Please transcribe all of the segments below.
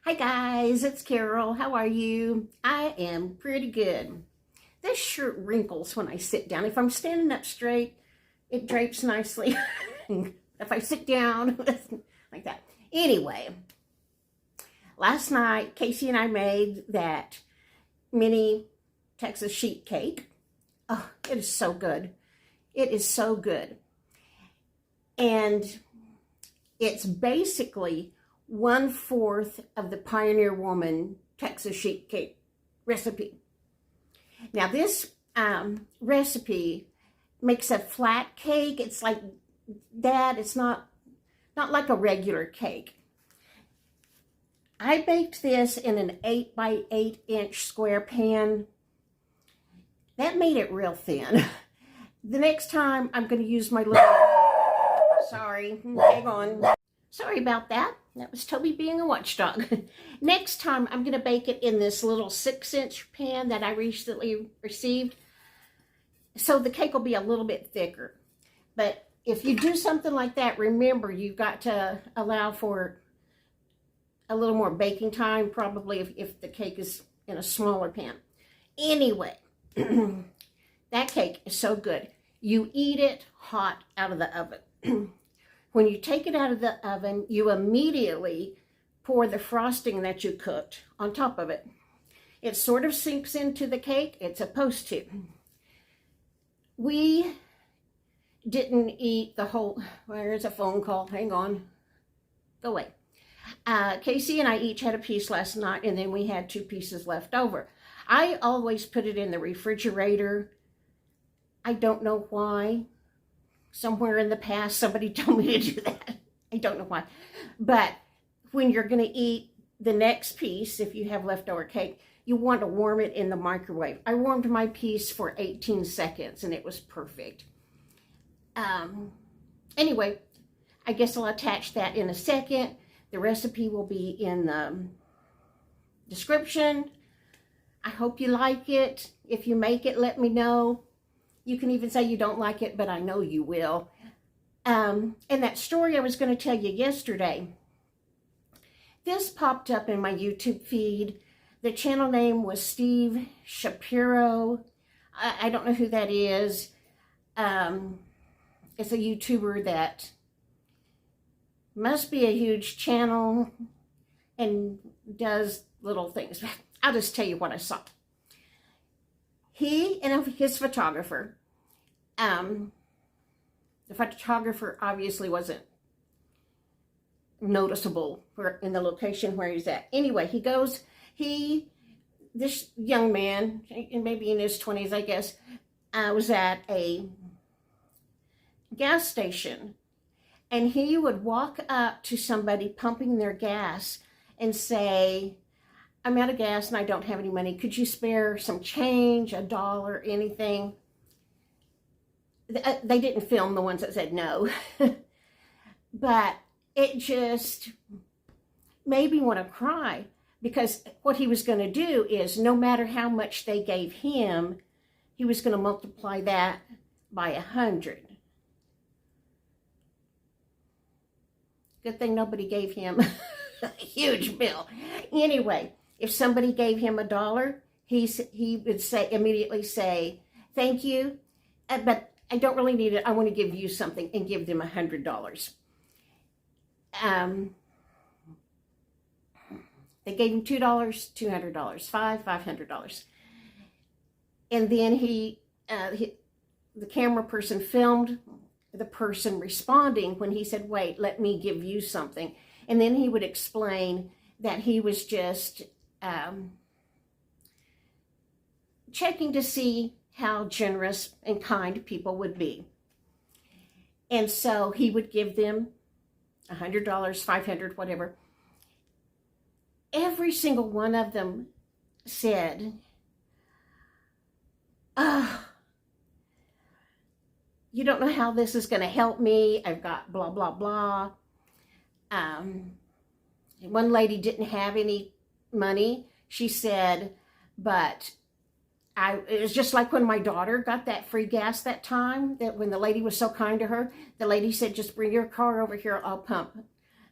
Hi guys, it's Carol. How are you? I am pretty good. This shirt wrinkles when I sit down. If I'm standing up straight, it drapes nicely. If I sit down, like that. Anyway, last night, Casey and I made that mini Texas sheet cake. Oh, it is so good. It is so good. And it's basically 1/4 of the Pioneer Woman Texas sheet cake recipe. Now this recipe makes a flat cake. It's like that. It's not like a regular cake. I baked this in an 8 by 8 inch square pan. That made it real thin. The next time I'm going to use my little, sorry, hang on. Sorry about that. That was Toby being a watchdog. Next time, I'm going to bake it in this little 6-inch pan that I recently received. So the cake will be a little bit thicker. But if you do something like that, remember, you've got to allow for a little more baking time, probably if the cake is in a smaller pan. Anyway, that cake is so good. You eat it hot out of the oven. When you take it out of the oven, you immediately pour the frosting that you cooked on top of it. It sort of sinks into the cake. It's supposed to. We didn't eat the whole, where's a phone call? Hang on. Go away. Casey and I each had a piece last night, and then we had 2 pieces left over. I always put it in the refrigerator. I don't know why. Somewhere in the past, somebody told me to do that. I don't know why. But when you're going to eat the next piece, if you have leftover cake, you want to warm it in the microwave. I warmed my piece for 18 seconds, and it was perfect. Anyway, I guess I'll attach that in a second. The recipe will be in the description. I hope you like it. If you make it, let me know. You can even say you don't like it, but I know you will. And that story I was going to tell you yesterday, this popped up in my YouTube feed. The channel name was Steve Shapiro. I don't know who that is. It's a YouTuber that must be a huge channel and does little things. I'll just tell you what I saw. He and his photographer, the photographer obviously wasn't noticeable in the location where he's at. Anyway, this young man, maybe in his 20s, I guess, was at a gas station. And he would walk up to somebody pumping their gas and say, I'm out of gas and I don't have any money. Could you spare some change, $1, anything? They didn't film the ones that said no. But it just made me want to cry, because what he was going to do is, no matter how much they gave him, he was going to multiply that by 100. Good thing nobody gave him a huge bill. Anyway, if somebody gave him $1, he would immediately say, thank you, but I don't really need it. I want to give you something, and give them $100. They gave him $2, $200, $500. And then the camera person filmed the person responding when he said, wait, let me give you something. And then he would explain that he was just checking to see how generous and kind people would be. And so he would give them $100, $500, whatever. Every single one of them said, you don't know how this is going to help me. I've got blah, blah, blah. One lady didn't have any money. She said, but it was just like when my daughter got that free gas that time, that when the lady was so kind to her, the lady said, just bring your car over here. I'll pump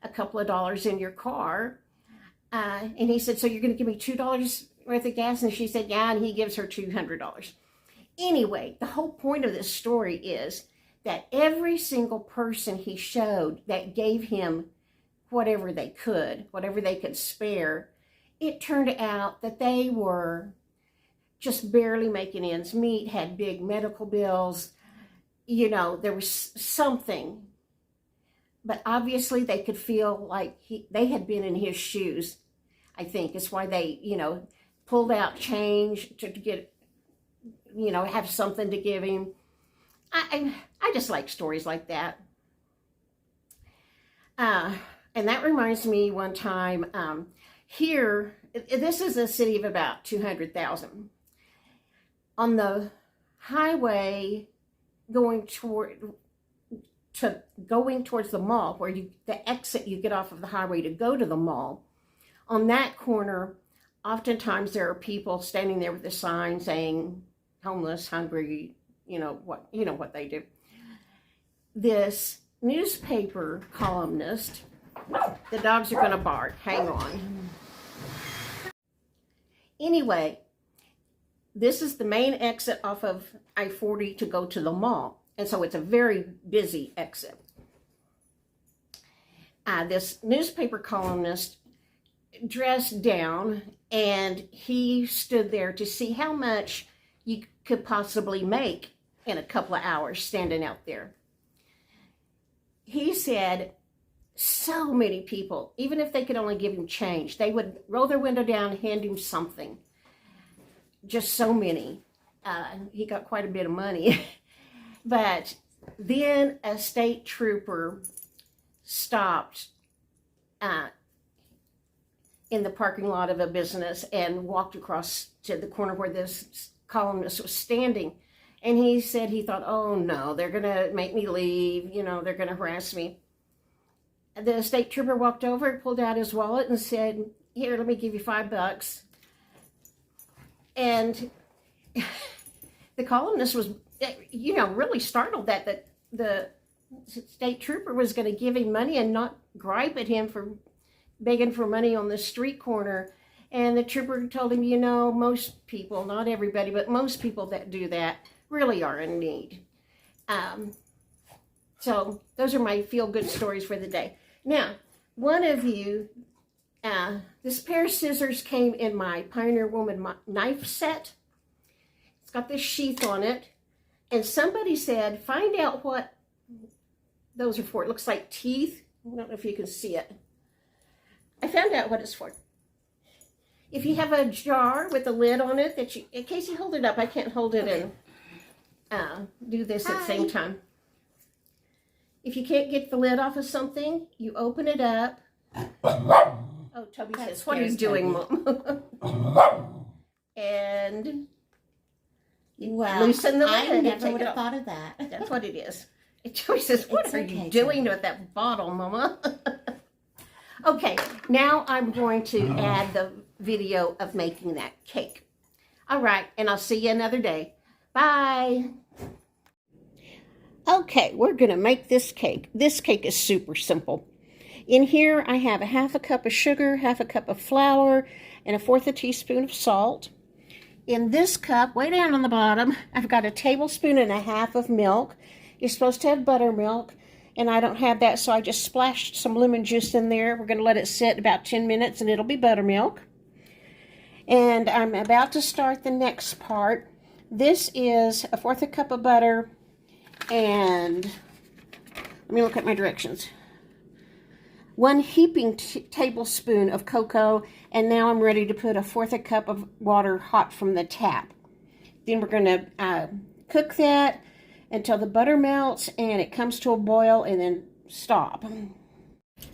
a couple of dollars in your car. And he said, so you're going to give me $2 worth of gas? And she said, yeah, and he gives her $200. Anyway, the whole point of this story is that every single person he showed that gave him whatever they could spare, it turned out that they were just barely making ends meet, had big medical bills. You know, there was something. But obviously they could feel like they had been in his shoes, I think. It's why they, you know, pulled out change to get, you know, have something to give him. I just like stories like that. And that reminds me one time, here, this is a city of about 200,000. On the highway going towards the mall, where the exit you get off of the highway to go to the mall, on that corner, oftentimes there are people standing there with a sign saying, homeless, hungry, you know what they do. This newspaper columnist, the dogs are going to bark, hang on. Anyway, this is the main exit off of I-40 to go to the mall. And so it's a very busy exit. This newspaper columnist dressed down, and he stood there to see how much you could possibly make in a couple of hours standing out there. He said so many people, even if they could only give him change, they would roll their window down, hand him something. Just so many. He got quite a bit of money. But then a state trooper stopped in the parking lot of a business and walked across to the corner where this columnist was standing. And he said he thought, oh no, they're going to make me leave. You know, they're going to harass me. The state trooper walked over, pulled out his wallet and said, here, let me give you $5. And the columnist was, you know, really startled that the state trooper was going to give him money and not gripe at him for begging for money on the street corner. And the trooper told him, you know, most people, not everybody, but most people that do that really are in need. So those are my feel-good stories for the day. Now, one of you, this pair of scissors came in my Pioneer Woman knife set. It's got this sheath on it. And somebody said, find out what those are for. It looks like teeth. I don't know if you can see it. I found out what it's for. If you have a jar with a lid on it, that you, in case you hold it up, I can't hold it and do this at the same time. If you can't get the lid off of something, you open it up. Oh, Toby says, what are you doing, Mom? And you loosen the lid. I never would have thought of that. That's what it is. And Toby says, what are you doing with that bottle, Mama? Okay, now I'm going to add the video of making that cake. All right, and I'll see you another day. Bye. Okay, we're going to make this cake. This cake is super simple. In here, I have a half a cup of sugar, half a cup of flour, and 1/4 teaspoon of salt. In this cup, way down on the bottom, I've got 1.5 tablespoons of milk. You're supposed to have buttermilk, and I don't have that, so I just splashed some lemon juice in there. We're going to let it sit about 10 minutes, and it'll be buttermilk. And I'm about to start the next part. This is 1/4 cup of butter, and let me look at my directions. 1 heaping tablespoon of cocoa, and now I'm ready to put 1/4 cup of water hot from the tap. Then we're going to cook that until the butter melts and it comes to a boil, and then stop.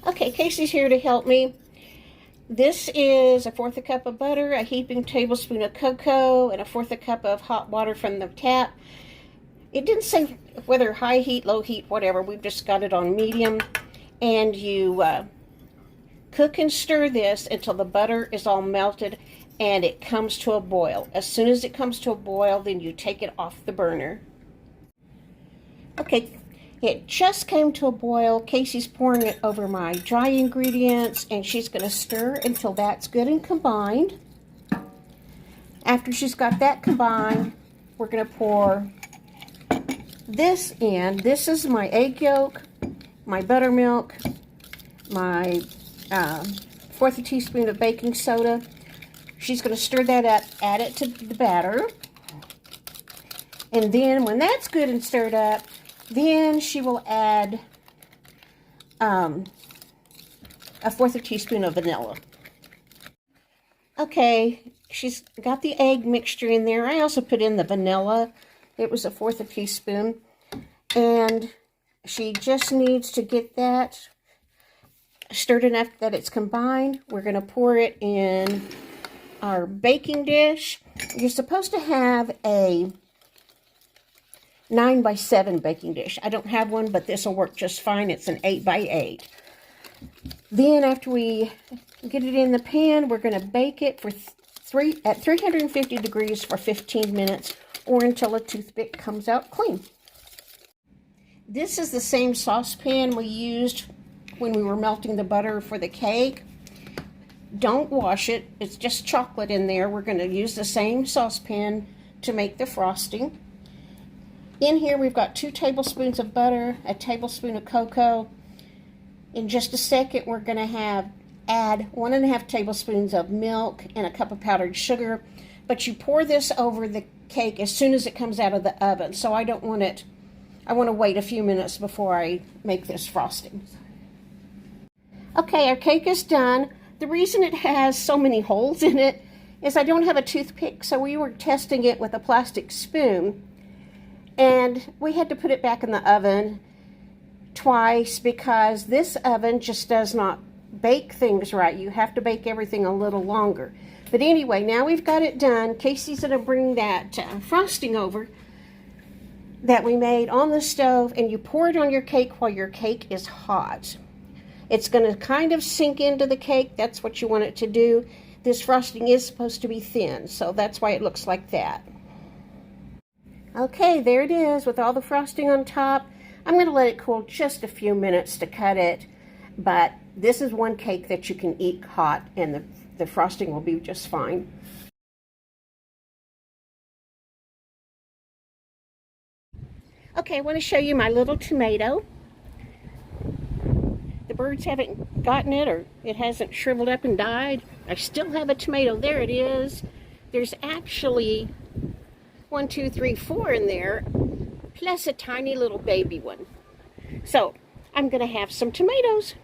Okay, Casey's here to help me. This is 1/4 cup of butter, a heaping tablespoon of cocoa, and 1/4 cup of hot water from the tap. It didn't say whether high heat, low heat, whatever. We've just got it on medium. And you cook and stir this until the butter is all melted and it comes to a boil. As soon as it comes to a boil, then you take it off the burner. Okay, It just came to a boil. Casey's pouring it over my dry ingredients, and she's going to stir until that's good and combined. After she's got that combined, we're going to pour this in. This is my egg yolk, my buttermilk, my fourth a teaspoon of baking soda. She's going to stir that up, add it to the batter. And then when that's good and stirred up, then she will add a fourth a teaspoon of vanilla. Okay, she's got the egg mixture in there. I also put in the vanilla. It was a fourth a teaspoon. And she just needs to get that stirred enough that it's combined. We're going to pour it in our baking dish. You're supposed to have a 9x7 baking dish. I don't have one, but this will work just fine. It's an 8x8. Then after we get it in the pan, we're going to bake it for at 350 degrees for 15 minutes or until a toothpick comes out clean. This is the same saucepan we used when we were melting the butter for the cake. Don't wash it. It's just chocolate in there. We're going to use the same saucepan to make the frosting. In here we've got 2 tablespoons of butter, a tablespoon of cocoa. In just a second we're going to add 1.5 tablespoons of milk and a cup of powdered sugar. But you pour this over the cake as soon as it comes out of the oven. So I don't want it, I want to wait a few minutes before I make this frosting. Okay, our cake is done. The reason it has so many holes in it is I don't have a toothpick, so we were testing it with a plastic spoon. And we had to put it back in the oven twice because this oven just does not bake things right. You have to bake everything a little longer. But anyway, now we've got it done. Casey's going to bring that frosting over that we made on the stove, and you pour it on your cake while your cake is hot. It's going to kind of sink into the cake. That's what you want it to do. This frosting is supposed to be thin, so that's why it looks like that. Okay, there it is with all the frosting on top. I'm going to let it cool just a few minutes to cut it, but this is one cake that you can eat hot, and the frosting will be just fine. Okay, I want to show you my little tomato. The birds haven't gotten it, or it hasn't shriveled up and died. I still have a tomato. There it is. There's actually 1, 2, 3, 4 in there, plus a tiny little baby one. So I'm going to have some tomatoes.